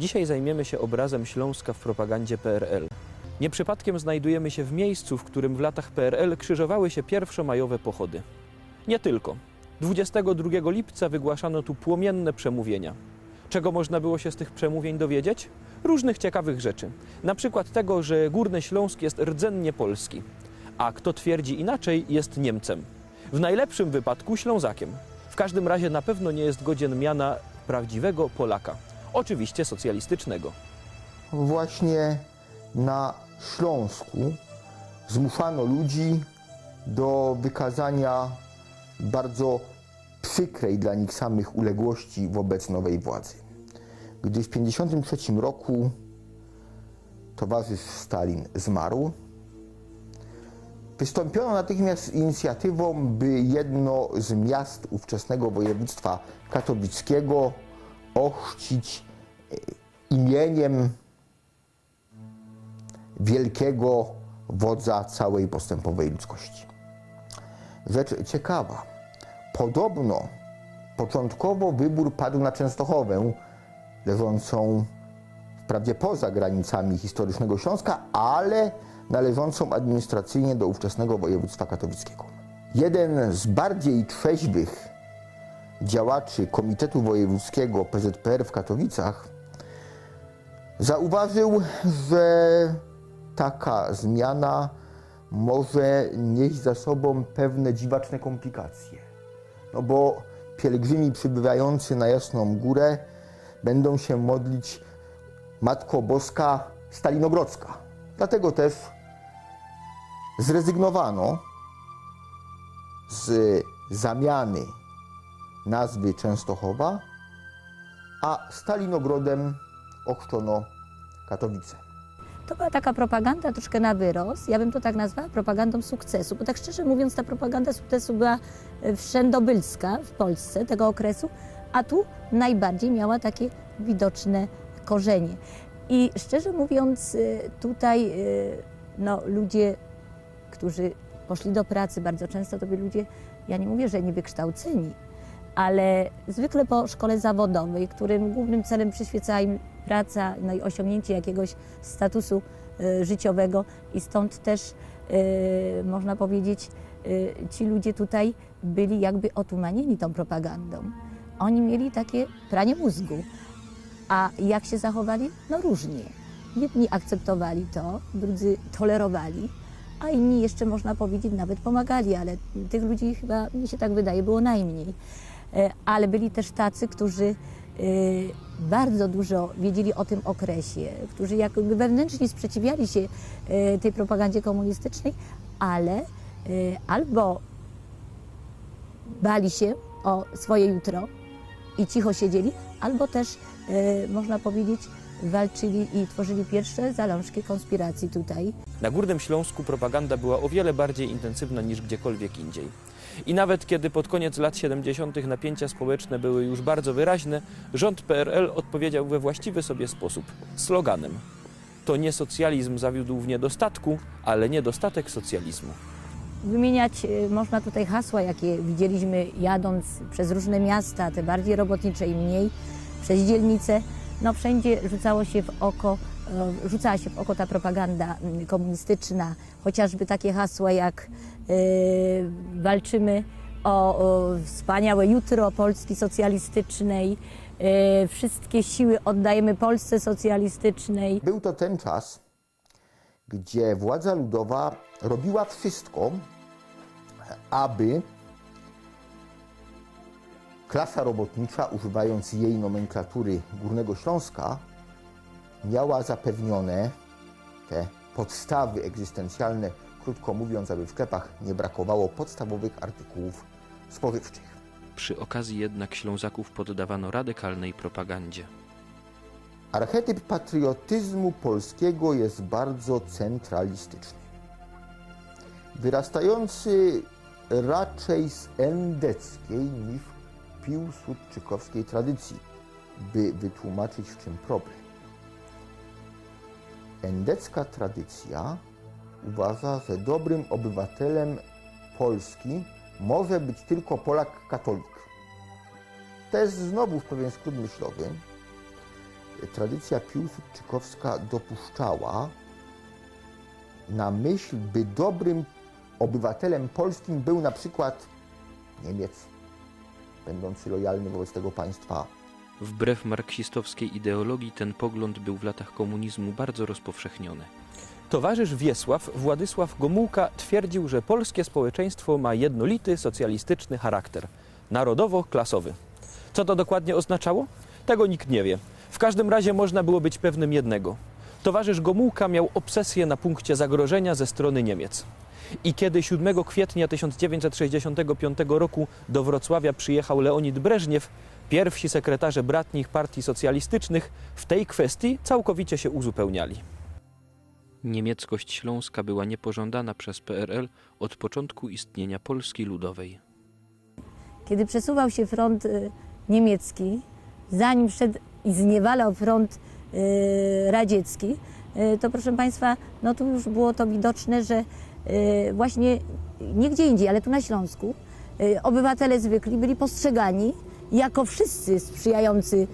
Dzisiaj zajmiemy się obrazem Śląska w propagandzie PRL. Nie przypadkiem znajdujemy się w miejscu, w którym w latach PRL krzyżowały się pierwszomajowe pochody. Nie tylko. 22 lipca wygłaszano tu płomienne przemówienia. Czego można było się z tych przemówień dowiedzieć? Różnych ciekawych rzeczy. Na przykład tego, że Górny Śląsk jest rdzennie polski, a kto twierdzi inaczej, jest Niemcem. W najlepszym wypadku Ślązakiem. W każdym razie na pewno nie jest godzien miana prawdziwego Polaka. Oczywiście socjalistycznego. Właśnie na Śląsku zmuszano ludzi do wykazania bardzo przykrej dla nich samych uległości wobec nowej władzy. Gdy w 1953 roku towarzysz Stalin zmarł, wystąpiono natychmiast z inicjatywą, by jedno z miast ówczesnego województwa katowickiego ochrzcić imieniem wielkiego wodza całej postępowej ludzkości. Rzecz ciekawa. Podobno początkowo wybór padł na Częstochowę, leżącą wprawdzie poza granicami historycznego Śląska, ale należącą administracyjnie do ówczesnego województwa katowickiego. Jeden z bardziej trzeźwych działaczy Komitetu Wojewódzkiego PZPR w Katowicach zauważył, że taka zmiana może nieść za sobą pewne dziwaczne komplikacje. No bo pielgrzymi przybywający na Jasną Górę będą się modlić Matko Boska Stalinogrodzka. Dlatego też zrezygnowano z zamiany nazwy Częstochowa, a Stalinogrodem ochrzczono Katowice. To była taka propaganda troszkę na wyrost. Ja bym to tak nazwała propagandą sukcesu, bo tak szczerze mówiąc ta propaganda sukcesu była wszędobylska w Polsce tego okresu, a tu najbardziej miała takie widoczne korzenie. I szczerze mówiąc tutaj no, ludzie, którzy poszli do pracy, bardzo często to byli ludzie, ja nie mówię, że niewykształceni, ale zwykle po szkole zawodowej, którym głównym celem przyświecała im praca, no i osiągnięcie jakiegoś statusu życiowego i stąd też można powiedzieć, ci ludzie tutaj byli jakby otumanieni tą propagandą. Oni mieli takie pranie mózgu, a jak się zachowali? No różnie. Jedni akceptowali to, drudzy tolerowali, a inni jeszcze można powiedzieć nawet pomagali, ale tych ludzi chyba, mi się tak wydaje, było najmniej. Ale byli też tacy, którzy bardzo dużo wiedzieli o tym okresie, którzy jakby wewnętrznie sprzeciwiali się tej propagandzie komunistycznej, ale albo bali się o swoje jutro i cicho siedzieli, albo też można powiedzieć walczyli i tworzyli pierwsze zalążki konspiracji tutaj. Na Górnym Śląsku propaganda była o wiele bardziej intensywna niż gdziekolwiek indziej. I nawet kiedy pod koniec lat 70. napięcia społeczne były już bardzo wyraźne, rząd PRL odpowiedział we właściwy sobie sposób, sloganem. To nie socjalizm zawiódł w niedostatku, ale niedostatek socjalizmu. Wymieniać można tutaj hasła, jakie widzieliśmy jadąc przez różne miasta, te bardziej robotnicze i mniej, przez dzielnice. No wszędzie rzucała się w oko ta propaganda komunistyczna, chociażby takie hasła jak walczymy o wspaniałe jutro Polski socjalistycznej, wszystkie siły oddajemy Polsce socjalistycznej. Był to ten czas, gdzie władza ludowa robiła wszystko, aby klasa robotnicza, używając jej nomenklatury Górnego Śląska, miała zapewnione te podstawy egzystencjalne, krótko mówiąc, aby w sklepach nie brakowało podstawowych artykułów spożywczych. Przy okazji jednak Ślązaków poddawano radykalnej propagandzie. Archetyp patriotyzmu polskiego jest bardzo centralistyczny, wyrastający raczej z endeckiej niż piłsudczykowskiej tradycji, by wytłumaczyć, w czym problem. Endecka tradycja uważa, że dobrym obywatelem Polski może być tylko Polak katolik. To jest znowu pewien skrót myślowy, tradycja piłsudczykowska dopuszczała na myśl, by dobrym obywatelem polskim był na przykład Niemiec, będący lojalny wobec tego państwa. Wbrew marksistowskiej ideologii ten pogląd był w latach komunizmu bardzo rozpowszechniony. Towarzysz Wiesław Władysław Gomułka twierdził, że polskie społeczeństwo ma jednolity, socjalistyczny charakter, narodowo-klasowy. Co to dokładnie oznaczało? Tego nikt nie wie. W każdym razie można było być pewnym jednego. Towarzysz Gomułka miał obsesję na punkcie zagrożenia ze strony Niemiec. I kiedy 7 kwietnia 1965 roku do Wrocławia przyjechał Leonid Breżniew, pierwsi sekretarze bratnich partii socjalistycznych w tej kwestii całkowicie się uzupełniali. Niemieckość śląska była niepożądana przez PRL od początku istnienia Polski Ludowej. Kiedy przesuwał się front niemiecki, zanim wszedł i zniewalał front radziecki, to proszę Państwa, no tu już było to widoczne, że właśnie nie gdzie indziej, ale tu na Śląsku obywatele zwykli byli postrzegani jako wszyscy sprzyjający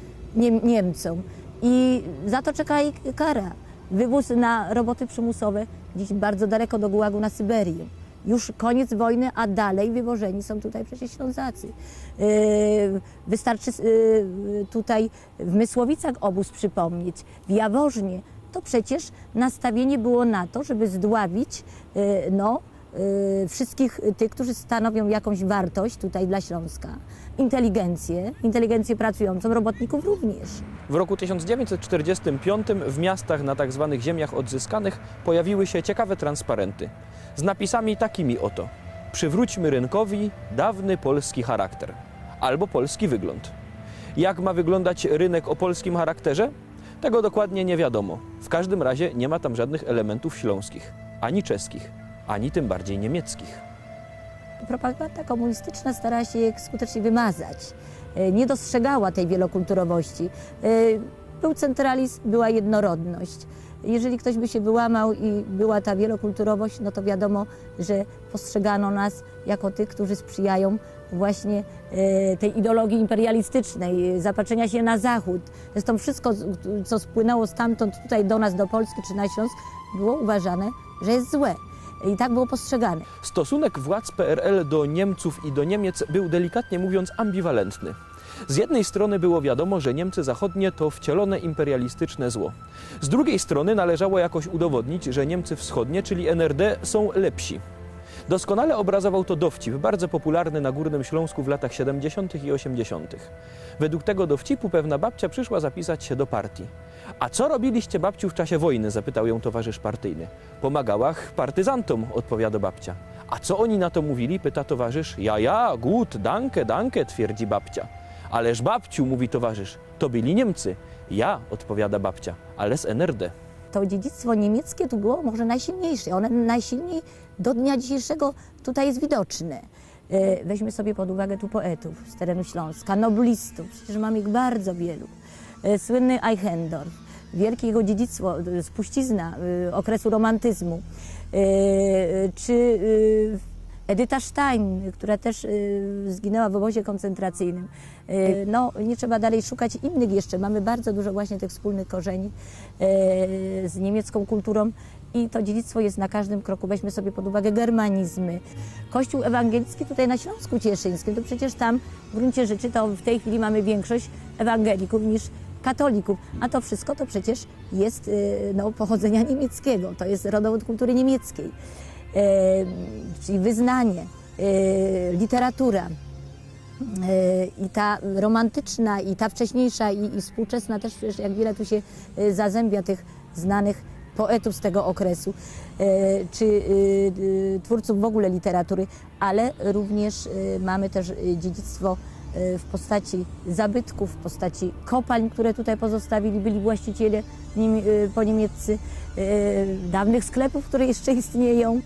Niemcom i za to czeka ich kara. Wywóz na roboty przymusowe gdzieś bardzo daleko do Gułagu na Syberię. Już koniec wojny, a dalej wywożeni są tutaj przecież Ślązacy. Wystarczy tutaj w Mysłowicach obóz przypomnieć, w Jaworznie. To przecież nastawienie było na to, żeby zdławić wszystkich tych, którzy stanowią jakąś wartość tutaj dla Śląska. Inteligencję pracującą, robotników również. W roku 1945 w miastach na tzw. ziemiach odzyskanych pojawiły się ciekawe transparenty z napisami takimi oto: przywróćmy rynkowi dawny polski charakter albo polski wygląd. Jak ma wyglądać rynek o polskim charakterze? Tego dokładnie nie wiadomo. W każdym razie nie ma tam żadnych elementów śląskich, ani czeskich, ani tym bardziej niemieckich. Propaganda komunistyczna starała się je skutecznie wymazać. Nie dostrzegała tej wielokulturowości. Był centralizm, była jednorodność. Jeżeli ktoś by się wyłamał i była ta wielokulturowość, no to wiadomo, że postrzegano nas jako tych, którzy sprzyjają właśnie tej ideologii imperialistycznej, zapatrzenia się na Zachód. Zresztą wszystko, co spłynęło stamtąd tutaj do nas, do Polski czy na Śląsk, było uważane, że jest złe. I tak było postrzegane. Stosunek władz PRL do Niemców i do Niemiec był delikatnie mówiąc ambiwalentny. Z jednej strony było wiadomo, że Niemcy zachodnie to wcielone imperialistyczne zło. Z drugiej strony należało jakoś udowodnić, że Niemcy wschodnie, czyli NRD, są lepsi. Doskonale obrazował to dowcip, bardzo popularny na Górnym Śląsku w latach 70. i 80. Według tego dowcipu pewna babcia przyszła zapisać się do partii. A co robiliście, babciu, w czasie wojny? Zapytał ją towarzysz partyjny. Pomagała partyzantom, odpowiada babcia. A co oni na to mówili? Pyta towarzysz. Ja, gut, danke, twierdzi babcia. Ależ babciu, mówi towarzysz, to byli Niemcy. Ja, odpowiada babcia, ale z NRD. To dziedzictwo niemieckie tu było może najsilniejsze. One najsilniej do dnia dzisiejszego tutaj jest widoczne. Weźmy sobie pod uwagę tu poetów z terenu Śląska, noblistów, przecież mamy ich bardzo wielu. Słynny Eichendorff, wielkie jego dziedzictwo, spuścizna okresu romantyzmu, czy Edyta Stein, która też zginęła w obozie koncentracyjnym. No, nie trzeba dalej szukać innych jeszcze. Mamy bardzo dużo właśnie tych wspólnych korzeni z niemiecką kulturą i to dziedzictwo jest na każdym kroku. Weźmy sobie pod uwagę germanizmy. Kościół ewangelicki tutaj na Śląsku Cieszyńskim, to przecież tam w gruncie rzeczy to w tej chwili mamy większość ewangelików niż katolików, a to wszystko to przecież jest pochodzenia niemieckiego, to jest rodowód kultury niemieckiej. Czyli wyznanie, literatura i ta romantyczna, i ta wcześniejsza, i współczesna też, przecież jak wiele tu się zazębia tych znanych poetów z tego okresu, czy twórców w ogóle literatury, ale również mamy też dziedzictwo w postaci zabytków, w postaci kopalń, które tutaj pozostawili byli właściciele po niemieccy, dawnych sklepów, które jeszcze istnieją.